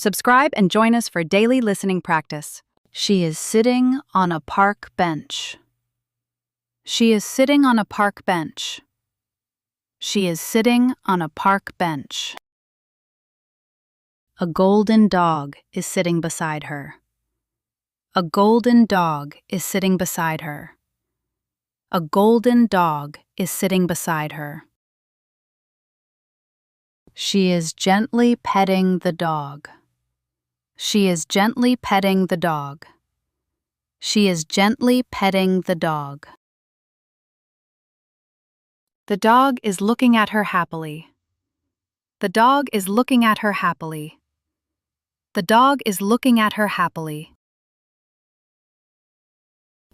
Subscribe and join us for daily listening practice. She is sitting on a park bench. She is sitting on a park bench. She is sitting on a park bench. A golden dog is sitting beside her. A golden dog is sitting beside her. A golden dog is sitting beside her. She is gently petting the dog. She is gently petting the dog. She is gently petting the dog. The dog is looking at her happily. The dog is looking at her happily. The dog is looking at her happily.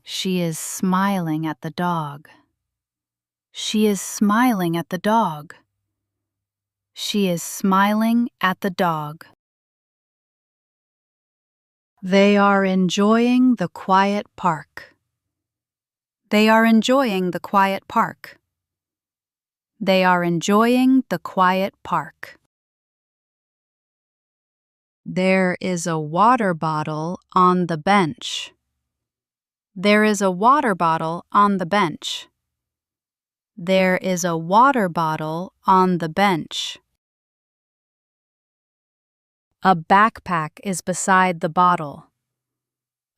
She is smiling at the dog. She is smiling at the dog. She is smiling at the dog. They are enjoying the quiet park. They are enjoying the quiet park. They are enjoying the quiet park. There is a water bottle on the bench. There is a water bottle on the bench. There is a water bottle on the bench. A backpack is beside the bottle.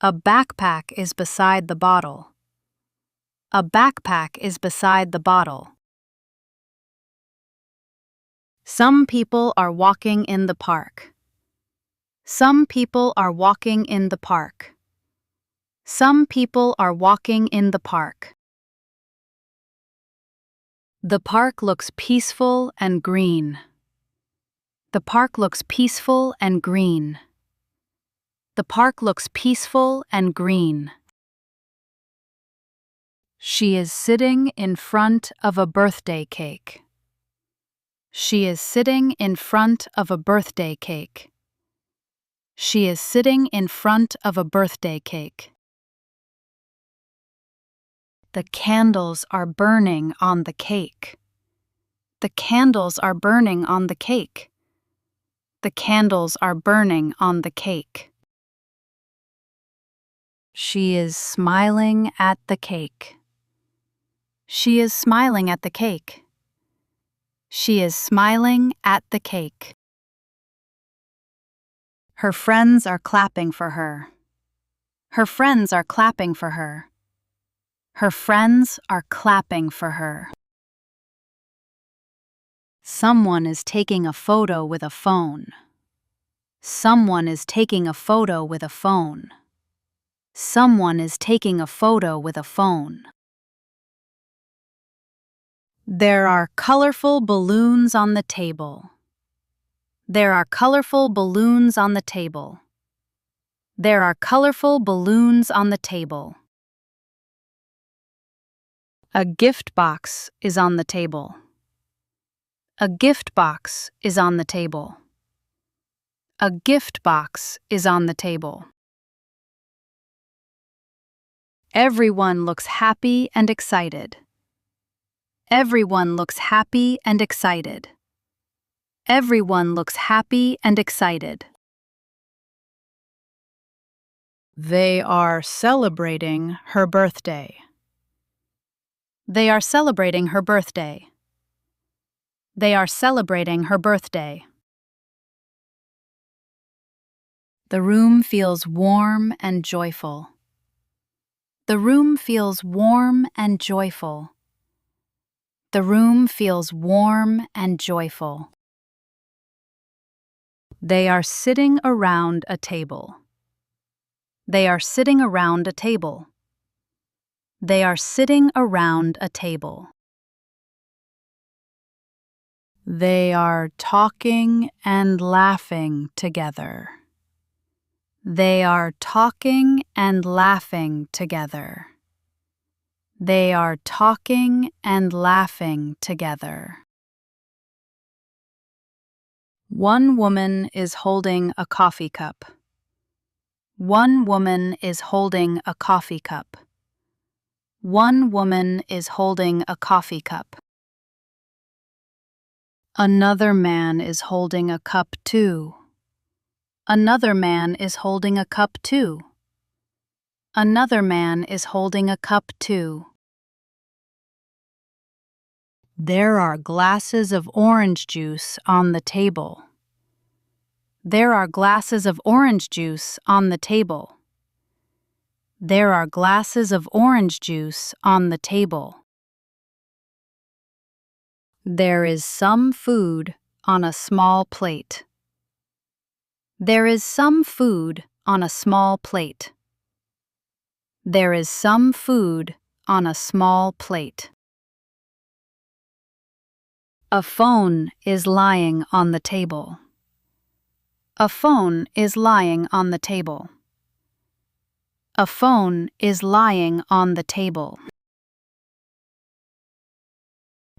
A backpack is beside the bottle. A backpack is beside the bottle. Some people are walking in the park. Some people are walking in the park. Some people are walking in the park. The park looks peaceful and green. The park looks peaceful and green. The park looks peaceful and green. She is sitting in front of a birthday cake. She is sitting in front of a birthday cake. She is sitting in front of a birthday cake. The candles are burning on the cake. The candles are burning on the cake. The candles are burning on the cake. She is smiling at the cake. She is smiling at the cake. She is smiling at the cake. Her friends are clapping for her. Her friends are clapping for her. Her friends are clapping for her. Someone is taking a photo with a phone. Someone is taking a photo with a phone. Someone is taking a photo with a phone. There are colorful balloons on the table. There are colorful balloons on the table. There are colorful balloons on the table. A gift box is on the table. A gift box is on the table. A gift box is on the table. Everyone looks happy and excited. Everyone looks happy and excited. Everyone looks happy and excited. They are celebrating her birthday. They are celebrating her birthday. They are celebrating her birthday. The room feels warm and joyful. The room feels warm and joyful. The room feels warm and joyful. They are sitting around a table. They are sitting around a table. They are sitting around a table. They are talking and laughing together. They are talking and laughing together. They are talking and laughing together. One woman is holding a coffee cup. One woman is holding a coffee cup. One woman is holding a coffee cup. Another man is holding a cup too. Another man is holding a cup too. Another man is holding a cup too. There are glasses of orange juice on the table. There are glasses of orange juice on the table. There are glasses of orange juice on the table. There is some food on a small plate. There is some food on a small plate. There is some food on a small plate. A phone is lying on the table. A phone is lying on the table. A phone is lying on the table.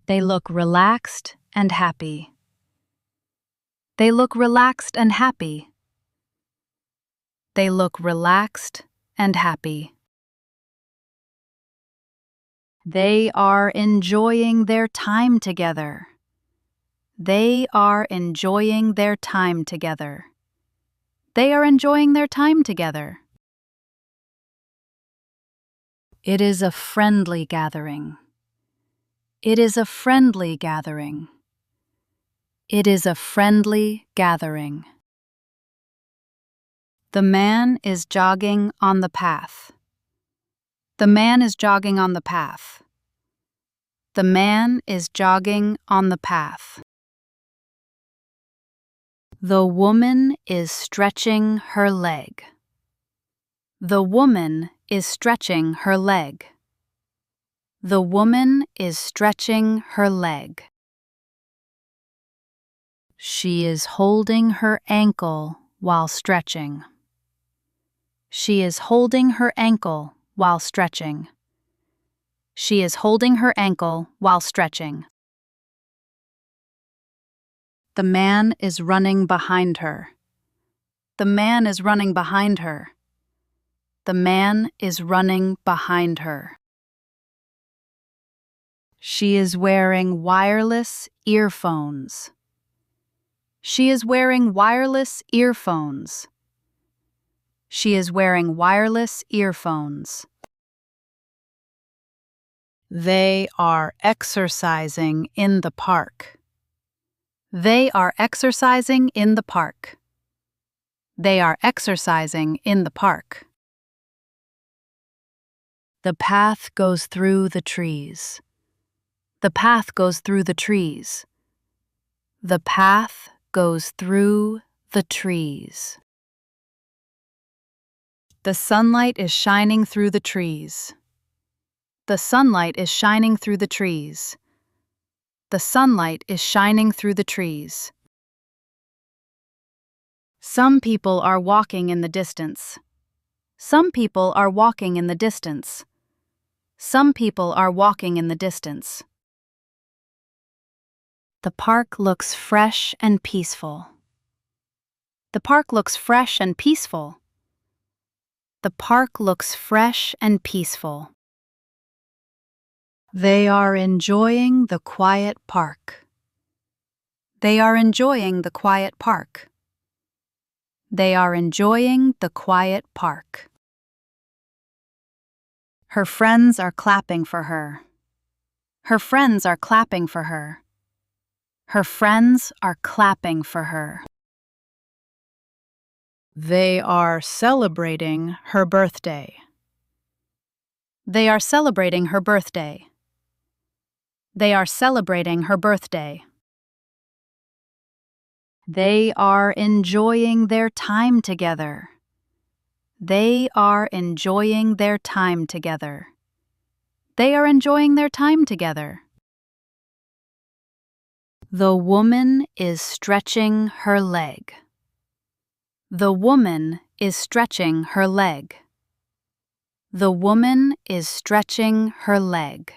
They look relaxed and happy. They look relaxed and happy. They look relaxed and happy. They are enjoying their time together. They are enjoying their time together. They are enjoying their time together. It is a friendly gathering. It is a friendly gathering. It is a friendly gathering. The man is jogging on the path. The man is jogging on the path. The man is jogging on the path. The woman is stretching her leg. The woman is stretching her leg. The woman is stretching her leg. She is holding her ankle while stretching. She is holding her ankle while stretching. She is holding her ankle while stretching. The man is running behind her. The man is running behind her. The man is running behind her. She is wearing wireless earphones. She is wearing wireless earphones. She is wearing wireless earphones. They are exercising in the park. They are exercising in the park. They are exercising in the park. The path goes through the trees. The path goes through the trees. The path goes through the trees. The sunlight is shining through the trees. The sunlight is shining through the trees. The sunlight is shining through the trees. Some people are walking in the distance. Some people are walking in the distance. Some people are walking in the distance. The park looks fresh and peaceful. The park looks fresh and peaceful. The park looks fresh and peaceful. They are enjoying the quiet park. They are enjoying the quiet park. They are enjoying the quiet park. Her friends are clapping for her. Her friends are clapping for her. Her friends are clapping for her. They are celebrating her birthday. They are celebrating her birthday. They are celebrating her birthday. They are enjoying their time together. They are enjoying their time together. They are enjoying their time together. The woman is stretching her leg. The woman is stretching her leg. The woman is stretching her leg.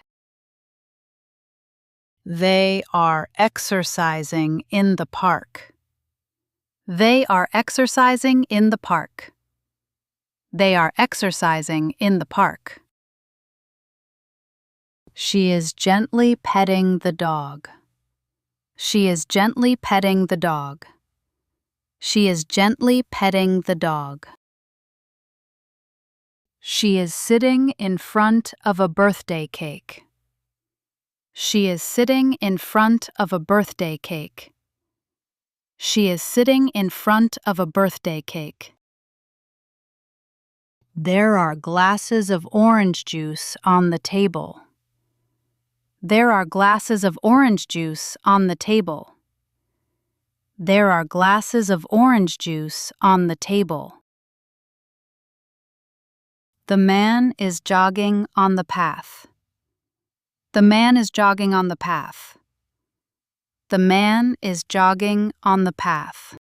They are exercising in the park. They are exercising in the park. They are exercising in the park. She is gently petting the dog. She is gently petting the dog. She is gently petting the dog. She is sitting in front of a birthday cake. She is sitting in front of a birthday cake. She is sitting in front of a birthday cake. There are glasses of orange juice on the table. There are glasses of orange juice on the table. There are glasses of orange juice on the table. The man is jogging on the path. The man is jogging on the path. The man is jogging on the path.